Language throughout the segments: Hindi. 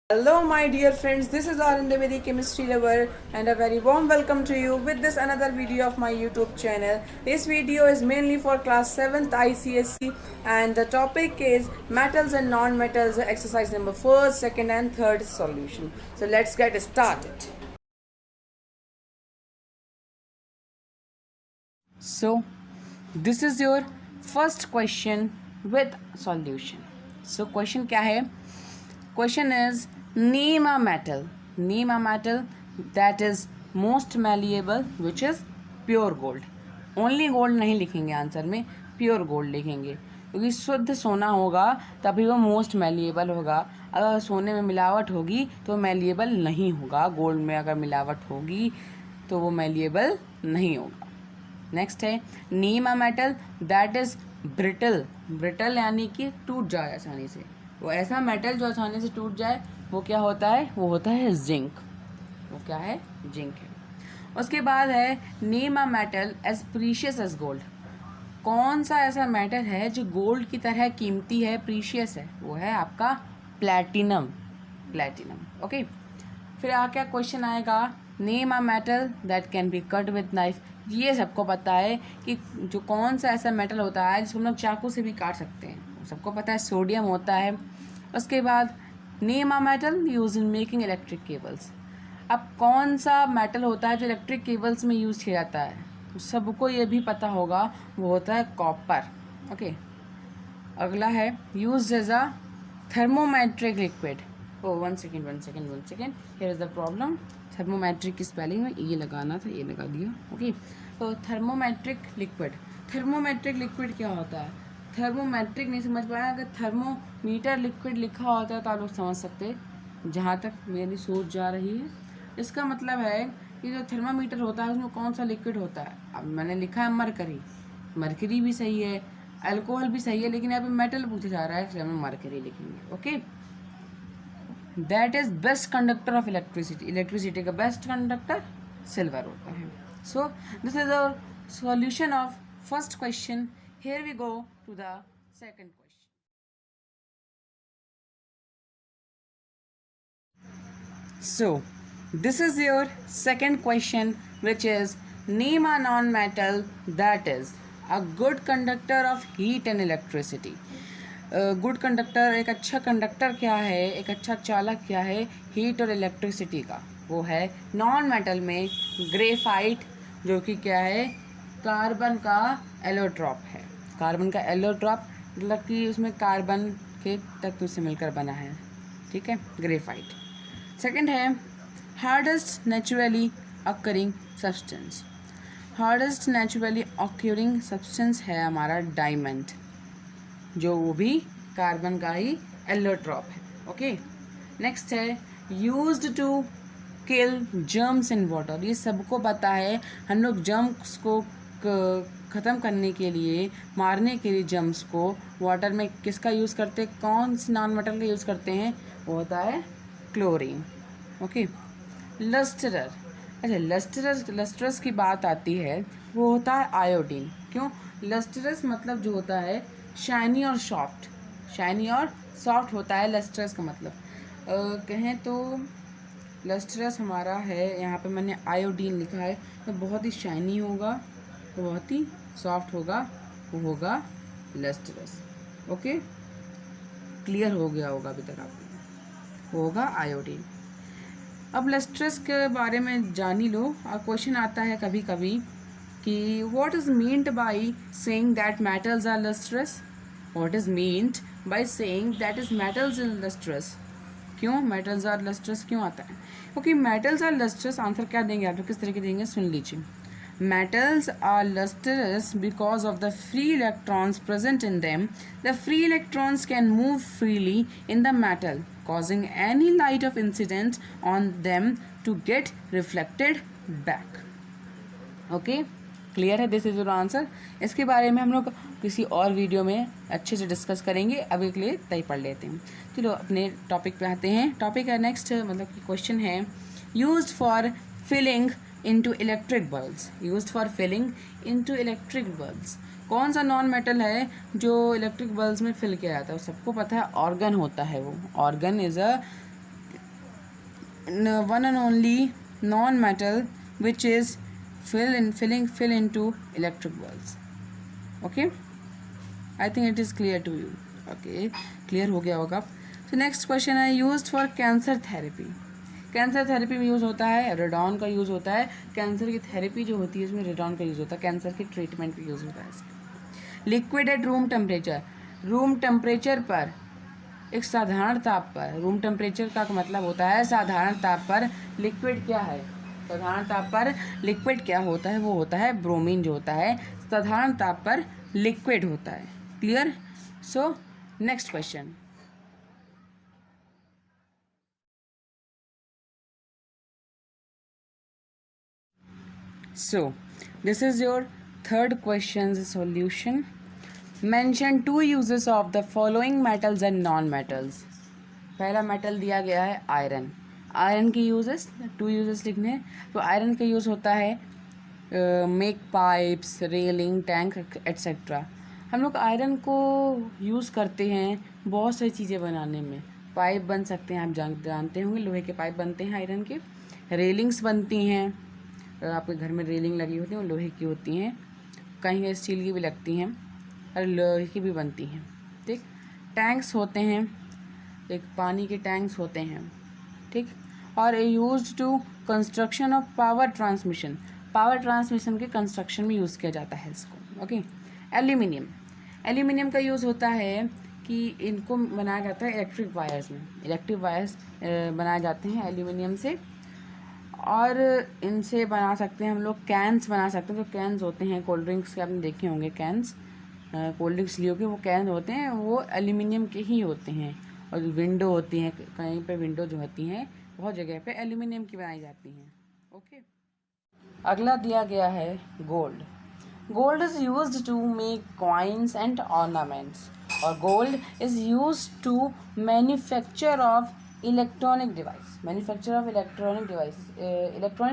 Hello my dear friends, this is Arindavedi Chemistry Lover and a very warm welcome to you with this another video of my YouTube channel. This video is mainly for class 7th ICSE and the topic is metals and non-metals, exercise number 4, 2nd and 3rd solution. So let's get started. So this is your first question with solution. So question क्या है? Question is name a metal that is most malleable which is pure gold. Only gold नहीं लिखेंगे आंसर में, प्योर गोल्ड लिखेंगे क्योंकि शुद्ध सोना होगा तभी वो मोस्ट मैलिएबल होगा. अगर सोने में मिलावट होगी तो मैलिएबल नहीं होगा. गोल्ड में अगर मिलावट होगी तो वो मैलिएबल नहीं होगा. नेक्स्ट है name a metal that is brittle यानी कि टूट जाए आसानी से. वो ऐसा मेटल जो आसानी से टूट जाए वो क्या होता है? वो होता है जिंक. वो क्या है? जिंक है. उसके बाद है name a metal as precious as gold. कौन सा ऐसा मेटल है जो गोल्ड की तरह कीमती है, प्रीशियस है? वो है आपका प्लैटिनम. ओके. फिर क्या क्वेश्चन आएगा? Name a metal that can be cut with knife. ये सबको पता है कि जो कौन सा ऐसा मेटल होता है जिसको हम लोग चाकू से भी काट सकते हैं. सबको पता है सोडियम होता है. उसके बाद name a metal use in making electric cables. अब कौन सा मेटल होता है जो इलेक्ट्रिक केबल्स में यूज़ किया जाता है? सबको ये भी पता होगा, वो होता है कॉपर. ओके. अगला है use as a thermometric liquid. One second here is the problem. Thermometric की स्पेलिंग में ये लगाना था, ये लगा दिया. ओके. तो थर्मोमेट्रिक लिक्विड क्या होता है? थर्मोमेट्रिक नहीं समझ पाया. अगर थर्मोमीटर लिक्विड लिखा होता है तो आप लोग समझ सकते. जहाँ तक मेरी सोच जा रही है, इसका मतलब है कि जो थर्मामीटर होता है उसमें कौन सा लिक्विड होता है. अब मैंने लिखा है मरकरी भी सही है, अल्कोहल भी सही है, लेकिन यहाँ पे मेटल पूछा जा रहा है इसलिए हम मरकरी लिखेंगे. Okay. That is best conductor of electricity का बेस्ट कंडक्टर सिल्वर होता है. So this is our solution of first question. Here we go to the second question. So, this is your second question, which is name a non-metal that is a good conductor of heat and electricity. Good conductor, एक अच्छा कंडक्टर क्या है, एक अच्छा चालक क्या है हीट और इलेक्ट्रिसिटी का? वो है नॉन मेटल में ग्रेफाइट, जो कि क्या है? कार्बन का एलोट्रॉप है. कार्बन का एलोट्रॉप मतलब कि उसमें कार्बन के तत्व से मिलकर बना है. ठीक है, ग्रेफाइट. सेकंड है hardest naturally occurring substance. Hardest naturally occurring substance है हमारा डायमंड, जो वो भी कार्बन का ही एलोट्रॉप है. ओके. नेक्स्ट है used to kill germs in water. ये सबको पता है, हम लोग जर्म्स को ख़त्म करने के लिए, मारने के लिए जर्म्स को वाटर में किसका यूज़ करते हैं? कौन सी नॉन मेटल का यूज़ करते हैं? वो होता है क्लोरीन. ओके. लस्टरर. अच्छा, लस्ट्रस की बात आती है, वो होता है आयोडीन. क्यों? लस्ट्रस मतलब जो होता है शाइनी और सॉफ्ट होता है लस्ट्रस का मतलब. कहें तो लस्ट्रस हमारा है, यहाँ पे मैंने आयोडीन लिखा है, तो बहुत ही शाइनी होगा, बहुत ही सॉफ्ट होगा, वो होगा लस्ट्रस. ओके. क्लियर हो गया होगा अभी तक आपको, होगा आयोडीन. अब लस्ट्रस के बारे में जान ही लो. क्वेश्चन आता है कभी कभी कि what is meant by saying that metals are lustrous. What is meant by saying that is metals is lustrous. क्यों मेटल्स आर लस्ट्रस क्यों आता है? क्योंकि मेटल्स आर लस्ट्रस, आंसर क्या देंगे आप लोग, किस तरह के देंगे, सुन लीजिए. Metals are lustrous because of the free electrons present in them. The free electrons can move freely in the metal, causing any light of incident on them to get reflected back. Okay? Clear है? This is your answer. इसके बारे में हम लोग किसी और वीडियो में अच्छे से डिस्कस करेंगे. अभी के लिए तय पढ़ लेते हैं. चलो अपने टॉपिक पे आते हैं. टॉपिक है नेक्स्ट, मतलब कि क्वेश्चन है used for filling into electric bulbs. used for filling into electric bulbs. कौन सा नॉन मेटल है जो इलेक्ट्रिक बल्ब्स में फिल किया जाता है? सबको पता है ऑर्गन होता है. वो organ is a one and only non-metal which is fill into electric bulbs. Okay, I think it is clear to you. Okay, clear हो गया होगा. So next question है used for cancer therapy. Cancer therapy में यूज़ होता है, रेडॉन का यूज़ होता है. कैंसर की थेरेपी जो होती है इसमें रेडॉन का यूज़ होता है. कैंसर के ट्रीटमेंट में यूज़ होता है इसका. Liquid at room temperature. Room temperature पर, एक साधारण ताप पर, रूम टेम्परेचर का मतलब होता है साधारण ताप पर लिक्विड क्या है. साधारण ताप पर लिक्विड क्या होता है, वो होता है ब्रोमीन जो होता है साधारण ताप पर लिक्विड होता है. Clear. So next question. So this is your third question's solution. Mention two uses of the following metals and non-metals. पहला मेटल दिया गया है आयरन. आयरन के यूजेस, टू यूजेस लिखने हैं. तो आयरन का यूज़ होता है make pipes, railing, tank etcetera. हम लोग आयरन को यूज़ करते हैं बहुत सारी चीज़ें बनाने में. पाइप बन सकते हैं, आप जानते होंगे लोहे के पाइप बनते हैं आयरन के. रेलिंग्स बनती हैं, आपके घर में रेलिंग लगी होती हैं वो लोहे की होती हैं, कहीं स्टील की भी लगती हैं और लोहे की भी बनती हैं. ठीक. टैंक्स होते हैं, एक पानी के टैंक्स होते हैं. ठीक. और used to construction of power transmission. Power transmission के कंस्ट्रक्शन में यूज़ किया जाता है इसको. ओके. एल्यूमिनियम. एल्यूमिनियम का यूज़ होता है कि इनको बनाया जाता है इलेक्ट्रिक वायर्स में. इलेक्ट्रिक वायर्स बनाए जाते हैं एल्यूमिनियम से, और इनसे बना सकते हैं हम लोग कैंस बना सकते हैं. तो कैंस होते हैं कोल्ड ड्रिंक्स के, आपने देखे होंगे कैंस, कोल्ड ड्रिंक्स लियो के वो कैन होते हैं, वो एल्यूमिनियम के ही होते हैं. और विंडो होती हैं, कहीं पे विंडो जो होती हैं बहुत जगह पे एल्यूमिनियम की बनाई जाती हैं. ओके. अगला दिया गया है gold. Gold is used to make coins and ornaments. और gold is used to manufacture of electronic device. Manufacture of electronic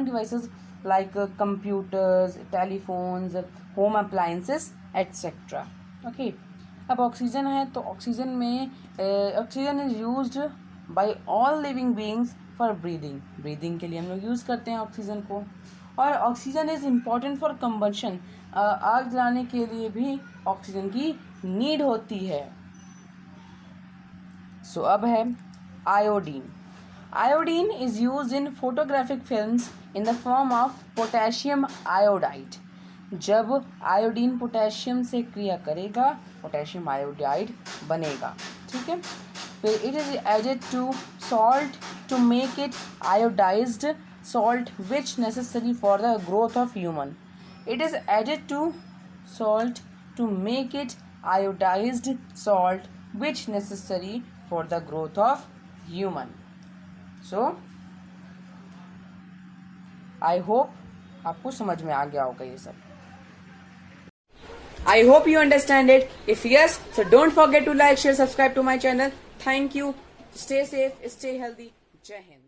devices like computers, telephones, home appliances etc. Okay. अब ऑक्सीजन है तो ऑक्सीजन में oxygen is used by all living beings for breathing. Breathing के लिए हम लोग यूज़ करते हैं ऑक्सीजन को. और oxygen is important for combustion. आग जलाने के लिए भी ऑक्सीजन की नीड होती है. सो अब है iodine. Iodine is used in photographic films in the form of potassium iodide. जब आयोडीन पोटेशियम से क्रिया करेगा पोटेशियम आयोडाइड बनेगा. ठीक है. फिर it is added to salt to make it iodised salt which necessary for the growth of human. It is added to salt to make it iodized salt which necessary for the growth of human. So I hope आपको समझ में आ गया होगा ये सब. I hope you understand it. If yes, so don't forget to like, share, subscribe to my channel. Thank you. Stay safe, stay healthy. Jai Hind.